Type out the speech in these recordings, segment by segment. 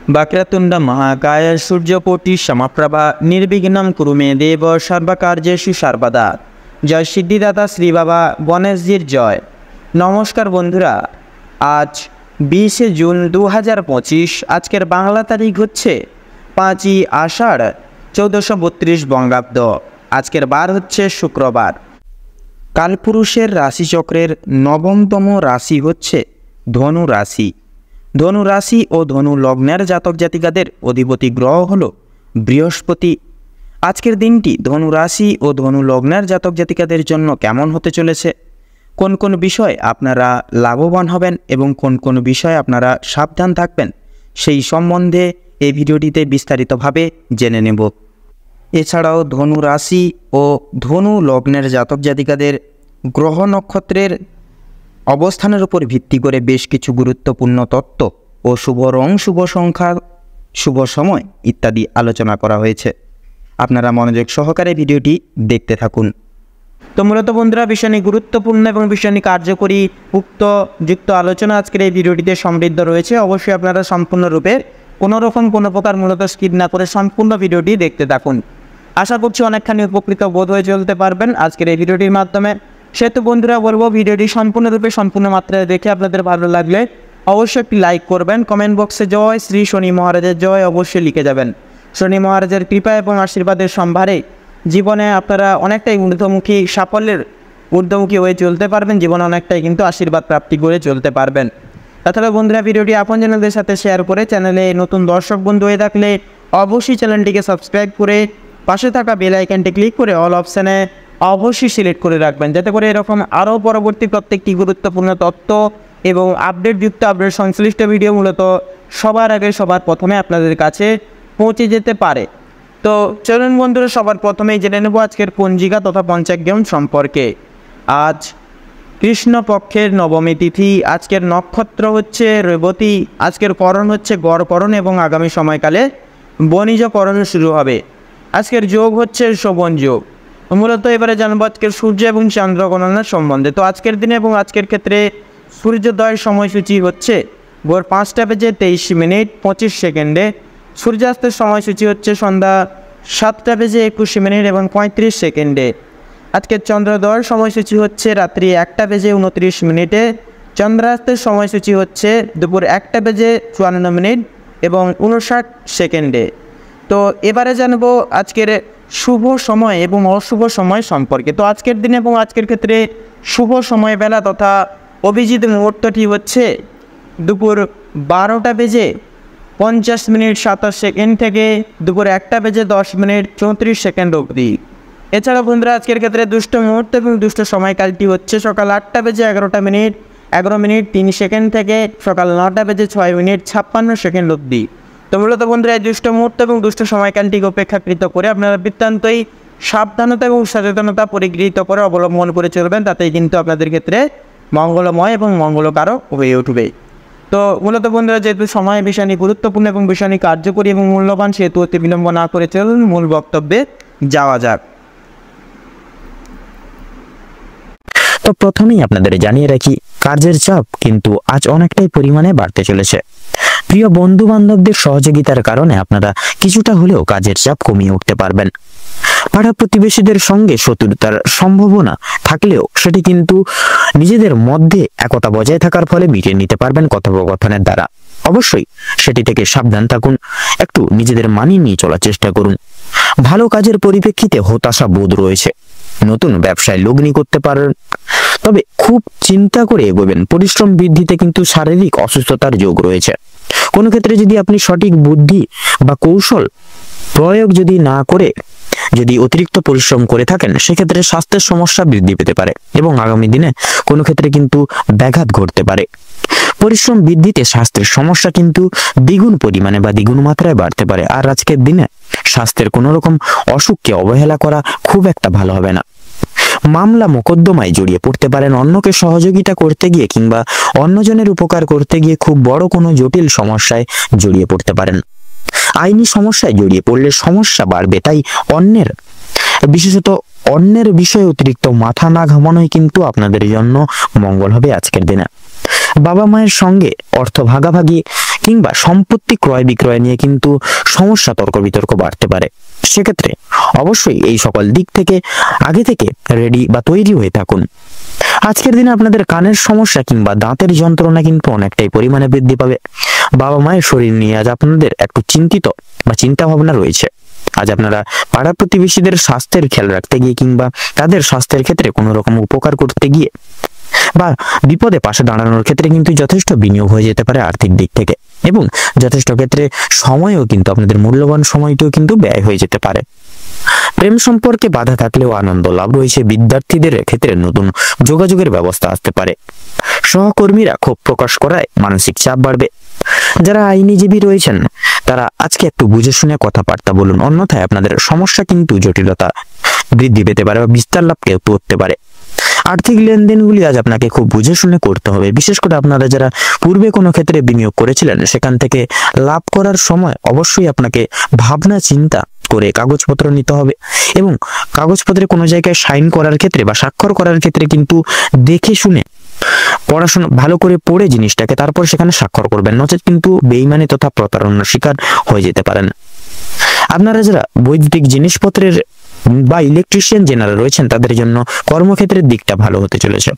वक्रतुंड महाकाय सूर्यकोटि समप्रभा निर्विघ्नं कुरु मे देव सर्वकार्येषु सर्वदा। जय सिद्धिदाता श्री बाबा गणेशजीर जय। नमस्कार बंधुरा, आज 20 जून 2025। आजकेर बांगला तारीख होच्छे 5 आषाढ़ 1432 बंगाब्द। आजकेर बार होच्छे शुक्रवार। कालपुरुषेर राशिचक्रेर नवमतम राशि होच्छे धनु राशि। धनु राशि और धनु लग्नेर जातक जातिकादेर अधिपति ग्रह हलो बृहस्पति। आजकेर दिनटी धनु राशि और धनु लग्नेर जातक जातिकादेर जन्य केमन होते चलेछे, कोन कोन विषय आपनारा लाभवान हबेन एबं कोन कोन विषय आपनारा साबधान थाकबेन सेई सम्बन्धे এই ভিডিওটিতে বিস্তারিতভাবে জেনে নেব। এছাড়াও ধনু রাশি ও ধনু লগ্নের জাতক জাতিকাদের গ্রহ নক্ষত্রের অবস্থানের উপর ভিত্তি করে বেশ কিছু গুরুত্বপূর্ণ তত্ত্ব ও শুভ রং, শুভ সংখ্যা, শুভ সময় ইত্যাদি আলোচনা করা হয়েছে। আপনারা মনোযোগ সহকারে ভিডিওটি দেখতে থাকুন। তো মূলত বন্ধুরা, ভীষণই গুরুত্বপূর্ণ এবং ভীষণই কার্যকরী যুক্ত আলোচনা আজকের এই ভিডিওটিতে সমৃদ্ধ রয়েছে। অবশ্যই আপনারা সম্পূর্ণরূপে কোনো প্রকার মূলত স্কিপ না করে সম্পূর্ণ ভিডিওটি দেখতে থাকুন। আশা করছি অনেকখানি উপকৃত বোধ হয়ে চলতে পারবেন আজকের এই ভিডিওটির মাধ্যমে। সেহেতু বন্ধুরা বলবো, ভিডিওটি সম্পূর্ণ মাত্রায় দেখে আপনাদের ভালো লাগলে অবশ্যই একটি লাইক করবেন। কমেন্ট বক্সে জয় শ্রী শনি মহারাজের জয় অবশ্যই লিখে যাবেন। শনি মহারাজের কৃপা এবং আশীর্বাদের সম্ভারে জীবনে আপনারা অনেকটাই সাফল্যের ঊর্ধ্বমুখী হয়ে চলতে পারবেন। জীবনে অনেকটাই কিন্তু আশীর্বাদ প্রাপ্তি করে চলতে পারবেন। তাছাড়া বন্ধুরা, ভিডিওটি আপনজনদের সাথে শেয়ার করে, চ্যানেলে নতুন দর্শক বন্ধু হয়ে থাকলে অবশ্যই চ্যানেলটিকে সাবস্ক্রাইব করে পাশে থাকা বেল আইকনটি ক্লিক করে অল অপশানে অবশ্যই সিলেক্ট করে রাখবেন, যাতে করে এরকম আরও পরবর্তী প্রত্যেকটি গুরুত্বপূর্ণ তথ্য এবং আপডেট সংশ্লিষ্ট ভিডিও মূলত সবার আগে সবার প্রথমে আপনাদের কাছে পৌঁছে যেতে পারে। তো চলুন বন্ধুরা, সবার প্রথমেই জেনে নেব আজকের পঞ্জিকা তথা পঞ্চাঙ্গম সম্পর্কে। আজ কৃষ্ণপক্ষের নবমী তিথি। আজকের নক্ষত্র হচ্ছে রেবতী। আজকের করণ হচ্ছে গড়করণ এবং আগামী সময়কালে বণিজকরণ শুরু হবে। আজকের যোগ হচ্ছে শোভন যোগ। মূলত এবারে জানবো আজকের সূর্য এবং চন্দ্র গণনার সম্বন্ধে। তো আজকের দিনে এবং আজকের ক্ষেত্রে সূর্যোদয়ের সময়সূচি হচ্ছে ভোর 5:23:25। সূর্যাস্তের সময়সূচি হচ্ছে সন্ধ্যা 7:21 এবং 35। আজকের চন্দ্রোদয়ের সময়সূচি হচ্ছে রাত্রি 1:29। চন্দ্রাস্তের সময়সূচি হচ্ছে দুপুর 1:54 এবং 59। তো এবারে জানবো আজকের শুভ সময় এবং অশুভ সময় সম্পর্কে। তো আজকের দিনে এবং আজকের ক্ষেত্রে শুভ সময় বেলা তথা অভিজিৎ মুহূর্তটি হচ্ছে দুপুর 12:50:27 থেকে দুপুর 1:10:34 অবধি। এছাড়া বন্ধুরা, আজকের ক্ষেত্রে দুষ্ট মুহূর্ত এবং দুষ্ট সময়কালটি হচ্ছে সকাল 8:11:03 থেকে সকাল 9:06:56 অবধি। তো মূলত বন্ধুরা, এই দুষ্ট মুহূর্ত এবং দুষ্ট সময়কালটিকে উপেক্ষাকৃত করে আপনারা বৃত্তান্তই সাবধানতা এবং সচেতনতা পরিগৃহীত করে অবলম্বন করে চলবেন। তাতেই কিন্তু আপনাদের ক্ষেত্রে মঙ্গলময় এবং মঙ্গলকারক হয়ে উঠবে। তো মূলত বন্ধুরা, যেহেতু সময় ভীষণই গুরুত্বপূর্ণ এবং ভীষণই কার্যকরী এবং মূল্যবান, সেহেতু অতি বিলম্ব না করে চলুন মূল বক্তব্যে যাওয়া যাক। তো প্রথমেই আপনাদের জানিয়ে রাখি, কাজের চাপ কিন্তু আজ অনেকটাই পরিমাণে বাড়তে চলেছে। প্রিয় বন্ধু বান্ধবদের সহযোগিতার কারণে আপনারা কিছুটা হলেও কাজের চাপ কমিয়ে উঠতে পারবেন। পাড়া প্রতিবেশীদের সঙ্গে শত্রুতার সম্ভাবনা থাকলেও সেটি কিন্তু নিজেদের মধ্যে একতা বজায় থাকার ফলে মিটিয়ে নিতে পারবেন কথোপকথনের দ্বারা। অবশ্যই সেটি থেকে সাবধান থাকুন, একটু নিজেদের মানিয়ে নিয়ে চলার চেষ্টা করুন। ভালো কাজের পরিপ্রেক্ষিতে হতাশা বোধ রয়েছে। নতুন ব্যবসায় লগ্নি করতে পারেন, তবে খুব চিন্তা করে এগোবেন। পরিশ্রম বৃদ্ধিতে কিন্তু শারীরিক অসুস্থতার যোগ রয়েছে। কোনো ক্ষেত্রে যদি আপনি সঠিক বুদ্ধি বা কৌশল প্রয়োগ না করে অতিরিক্ত পরিশ্রম করে থাকেন, সেক্ষেত্রে স্বাস্থ্যের সমস্যা বৃদ্ধি পেতে পারে এবং আগামী দিনে কোনো ক্ষেত্রে কিন্তু ব্যাঘাত ঘটতে পারে। পরিশ্রম বৃদ্ধিতে স্বাস্থ্যের সমস্যা কিন্তু দ্বিগুণ পরিমাণে বা দ্বিগুণ মাত্রায় বাড়তে পারে। আর আজকের দিনে স্বাস্থ্যের কোনো রকম অসুখকে অবহেলা করা খুব একটা ভালো হবে না। মামলা মোকদ্দমায় জড়িয়ে পড়তে পারেন। অন্যকে সহযোগিতা করতে গিয়ে কিংবা অন্যজনের উপকার করতে গিয়ে খুব বড় কোনো জটিল সমস্যায় জড়িয়ে পড়তে পারেন। আইনি সমস্যায় জড়িয়ে পড়লে সমস্যা বাড়বে, তাই বিশেষত অন্যের বিষয়ে অতিরিক্ত মাথা না ঘামানোই কিন্তু আপনাদের জন্য মঙ্গল হবে আজকের দিনে। বাবা মায়ের সঙ্গে অর্থ ভাগাভাগি কিংবা সম্পত্তি ক্রয় বিক্রয় নিয়ে কিন্তু সমস্যা, তর্ক বিতর্ক বাড়তে পারে। সেক্ষেত্রে অবশ্যই এই সকল দিক থেকে আগে থেকে রেডি বা তৈরি হয়ে থাকুন। আজকের দিনে আপনাদের কানের সমস্যা কিংবা দাঁতের যন্ত্রণা কিন্তু অনেকটাই পরিমাণে বৃদ্ধি পাবে। বাবা মায়ের শরীর নিয়ে আজ আপনাদের একটু চিন্তিত বা চিন্তা ভাবনা রয়েছে। আজ আপনারা পাড়া প্রতিবেশীদের স্বাস্থ্যের খেয়াল রাখতে গিয়ে কিংবা তাদের স্বাস্থ্যের ক্ষেত্রে কোনো রকম উপকার করতে গিয়ে বা বিপদে পাশে দাঁড়ানোর ক্ষেত্রে কিন্তু যথেষ্ট বিনিয়োগ হয়ে যেতে পারে আর্থিক দিক থেকে, এবং যথেষ্ট ক্ষেত্রে সময়ও কিন্তু আপনাদের মূল্যবান সময়টিও কিন্তু ব্যয় হয়ে যেতে পারে। প্রেম সম্পর্কে বাধা থাকলেও আনন্দ লাভ রয়েছে। বিদ্যার্থীদের ক্ষেত্রে নতুন যোগাযোগের ব্যবস্থা আসতে পারে। সহকর্মীরা ক্ষোভ প্রকাশ করায় মানসিক চাপ বাড়বে। যারা আইনজীবী রয়েছেন তারা আজকে একটু বুঝে শুনে কথাবার্তা বলুন, অন্যথায় আপনাদের সমস্যা কিন্তু জটিলতা বৃদ্ধি পেতে পারে বা বিস্তার লাভ করতে পারে। আর্থিক লেনদেনগুলি আজ আপনাকে খুব বুঝে শুনে করতে হবে। বিশেষ করে আপনারা যারা পূর্বে কোনো ক্ষেত্রে বিনিয়োগ করেছিলেন সেখান থেকে লাভ করার সময় অবশ্যই আপনাকে ভাবনা চিন্তা করে কাগজপত্র নিতে হবে, এবং কাগজপত্রে কোনো জায়গায় সাইন করার ক্ষেত্রে বা স্বাক্ষর করার ক্ষেত্রে কিন্তু দেখে শুনে পড়াশোনা ভালো করে পড়ে জিনিসটাকে তারপর সেখানে স্বাক্ষর করবেন, নচেত কিন্তু বেইমানি তথা প্রতারণার শিকার হয়ে যেতে পারেন। আপনারা যারা বৈদ্যুতিক জিনিসপত্রের বা ইলেকট্রিশিয়ান যারা রয়েছেন তাদের জন্য কর্মক্ষেত্রের দিকটা ভালো হতে চলেছে।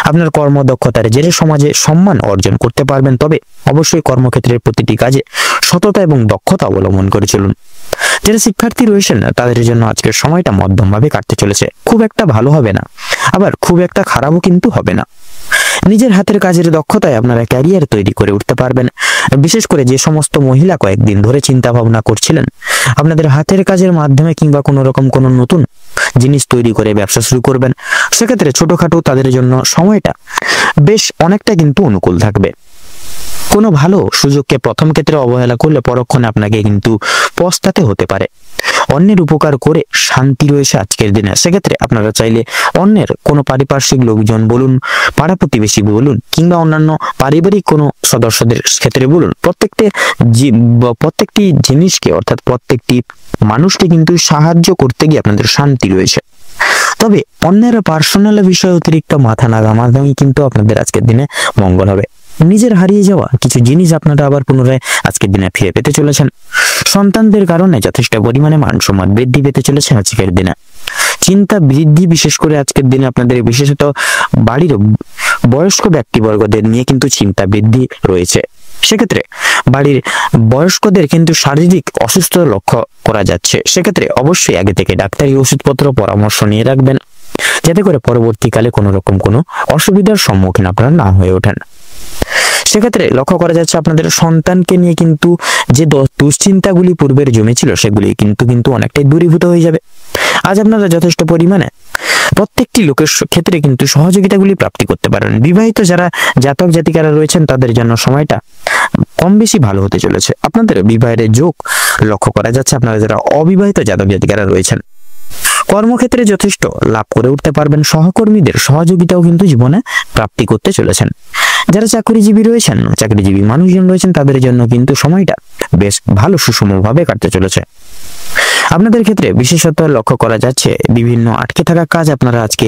আপনার কর্মদক্ষতার জেরে সমাজে সম্মান অর্জন করতে পারবেন, তবে অবশ্যই কর্মক্ষেত্রের প্রতিটি কাজে সততা এবং দক্ষতা অবলম্বন করে চলুন। যারা শিক্ষার্থী রয়েছেন তাদের জন্য আজকের সময়টা মধ্যমভাবে কাটতে চলেছে। খুব একটা ভালো হবে না, আবার খুব একটা খারাপও কিন্তু হবে না। নিজের হাতের কাজের দক্ষতায় আপনারা ক্যারিয়ার তৈরি করে উঠতে পারবেন। বিশেষ করে যে সমস্ত মহিলা কয়েকদিন ধরে চিন্তা ভাবনা করছিলেন আপনাদের হাতের কাজের মাধ্যমে কিংবা কোনো রকম কোনো নতুন জিনিস তৈরি করে ব্যবসা শুরু করবেন, সেক্ষেত্রে ছোটখাটো তাদের জন্য সময়টা বেশ অনেকটা কিন্তু অনুকূল থাকবে। কোনো ভালো সুযোগকে প্রথম ক্ষেত্রে অবহেলা করলে পরক্ষণে আপনাকে কিন্তু পস্তাতে হতে পারে। অন্যের উপকার করে শান্তি রয়েছে আজকের দিনে। সেক্ষেত্রে আপনারা চাইলে অন্যের কোনো পারিপার্শ্বিক লোকজন বলুন, পাড়া প্রতিবেশী বলুন, কিংবা অন্যান্য পারিবারিক কোনো সদস্যদের ক্ষেত্রে বলুন, প্রত্যেকটি জিনিসকে অর্থাৎ প্রত্যেকটি মানুষকে কিন্তু সাহায্য করতে গিয়ে আপনাদের শান্তি রয়েছে। তবে অন্যের পার্সোনাল বিষয়ে অতিরিক্ত মাথা না ঘামাঘামি কিন্তু আপনাদের আজকের দিনে মঙ্গল হবে। নিজের হারিয়ে যাওয়া কিছু জিনিস আপনারা আবার পুনরায় আজকের দিনে ফিরে পেতে চলেছেন। সন্তানদের কারণে যথেষ্ট পরিমাণে মান সম্মান বৃদ্ধি পেতে চলেছে আজকের দিনে। চিন্তা বৃদ্ধি বিশেষ করে আজকের দিনে আপনাদের বিশেষত বাড়ির বয়স্ক ব্যক্তিবর্গদের নিয়ে কিন্তু চিন্তা বৃদ্ধি রয়েছে। সেক্ষেত্রে বাড়ির বয়স্কদের কিন্তু শারীরিক অসুস্থতা লক্ষ্য করা যাচ্ছে। সেক্ষেত্রে অবশ্যই আগে থেকে ডাক্তারি ওষুধপত্র পরামর্শ নিয়ে রাখবেন, যাতে করে পরবর্তীকালে কোনো রকম কোনো অসুবিধার সম্মুখীন আপনারা না হয়ে ওঠেন। সেক্ষেত্রে লক্ষ্য করা যাচ্ছে আপনাদের সন্তানকে নিয়ে কিন্তু যে দুশ্চিন্তাগুলি পূর্বের জমেছিল সেগুলি কিন্তু অনেকটাই দূরীভূত হয়ে যাবে। আজ আপনারা যথেষ্ট পরিমাণে প্রত্যেকটি লোকের ক্ষেত্রে কিন্তু সহযোগিতাগুলি প্রাপ্তি করতে পারেন। বিবাহিত যারা জাতক জাতিকারা রয়েছেন তাদের জন্য সময়টা কম বেশি ভালো হতে চলেছে। আপনাদের বিবাহের যোগ লক্ষ্য করা যাচ্ছে। আপনারা যারা অবিবাহিত জাতক জাতিকারা রয়েছেন কর্মক্ষেত্রে যথেষ্ট লাভ করে উঠতে পারবেন। সহকর্মীদের সহযোগিতাও কিন্তু জীবনে প্রাপ্তি করতে চলেছেন। যারা চাকরিজীবী রয়েছেন, চাকরিজীবী মানুষজন রয়েছেন, তাদের জন্য কিন্তু সময়টা বেশ ভালো সুষমভাবে কাটতে চলেছে। আপনাদের ক্ষেত্রে বিশেষত লক্ষ্য করা যাচ্ছে বিভিন্ন আটকে থাকা কাজ আপনারা আজকে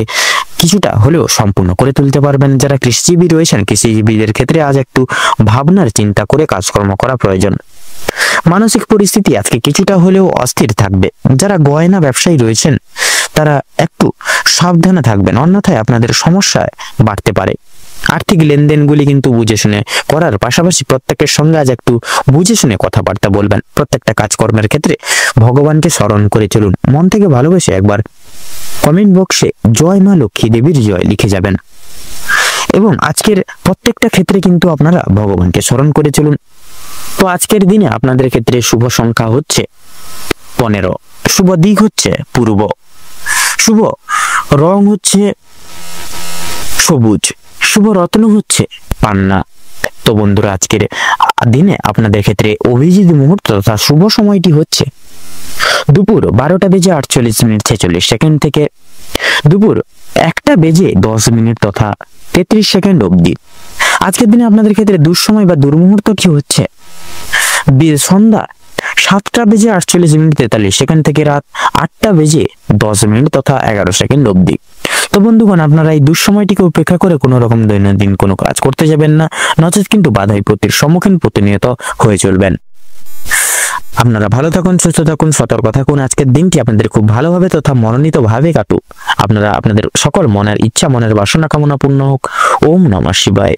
কিছুটা হলেও সম্পূর্ণ করে তুলতে পারবেন। যারা কৃষিজীবী রয়েছেন, কৃষিজীবীদের ক্ষেত্রে আজ একটু ভাবনার চিন্তা করে কাজকর্ম করা প্রয়োজন। মানসিক পরিস্থিতি আজকে কিছুটা হলেও অস্থির থাকবে। যারা গয়না ব্যবসায়ী রয়েছেন তারা একটু সাবধানে থাকবেন, অন্যথায় আপনাদের সমস্যায় বাড়তে পারে। আর্থিক লেনদেনগুলি কিন্তু বুঝে শুনে করার পাশাপাশি প্রত্যেকের সঙ্গে আজ একটু বুঝে শুনে কথাবার্তা বলবেন। প্রত্যেকটা কাজকর্মের ক্ষেত্রে ভগবানকে স্মরণ করে চলুন। মন থেকে ভালোবেসে একবার কমেন্ট বক্সে জয় মা লক্ষ্মী দেবীর জয় লিখে যাবেন, এবং আজকের প্রত্যেকটা ক্ষেত্রে কিন্তু আপনারা ভগবানকে স্মরণ করে চলুন। তো আজকের দিনে আপনাদের ক্ষেত্রে শুভ সংখ্যা হচ্ছে 15, শুভ দিক হচ্ছে পূর্ব, শুভ রং হচ্ছে সবুজ, শুভ রত্ন হচ্ছে পান্না। তো বন্ধুরা আজকের দিনে আপনাদের ক্ষেত্রে অভিজিৎ মুহূর্ত তথা শুভ সময়টি হচ্ছে দুপুর 12:48:46 থেকে দুপুর 1:10 তথা 33 সেকেন্ড অবধি। আজকের দিনে আপনাদের ক্ষেত্রে দুঃসময় বা দুর্মুহূর্ত কি হচ্ছে সন্ধ্যা 7:48:43 থেকে রাত 8:10 তথা 11 সেকেন্ড অবধি। তো বন্ধুগণ, আপনারা এই দুঃসময়টিকে উপেক্ষা করে কোনো রকম দৈনন্দিন কোনো কাজ করতে যাবেন না, নচেত কিন্তু বাধা বিপত্তির সম্মুখীন প্রতিনিয়ত হয়ে চলবেন। আপনারা ভালো থাকুন, সুস্থ থাকুন, সতর্ক থাকুন। আজকের দিনটি আপনাদের খুব ভালোভাবে তথা মনোনীত ভাবে কাটুক। আপনারা আপনাদের সকল মনের ইচ্ছা, মনের বাসনা কামনা পূর্ণ হোক। ওম নমঃ শিবায়।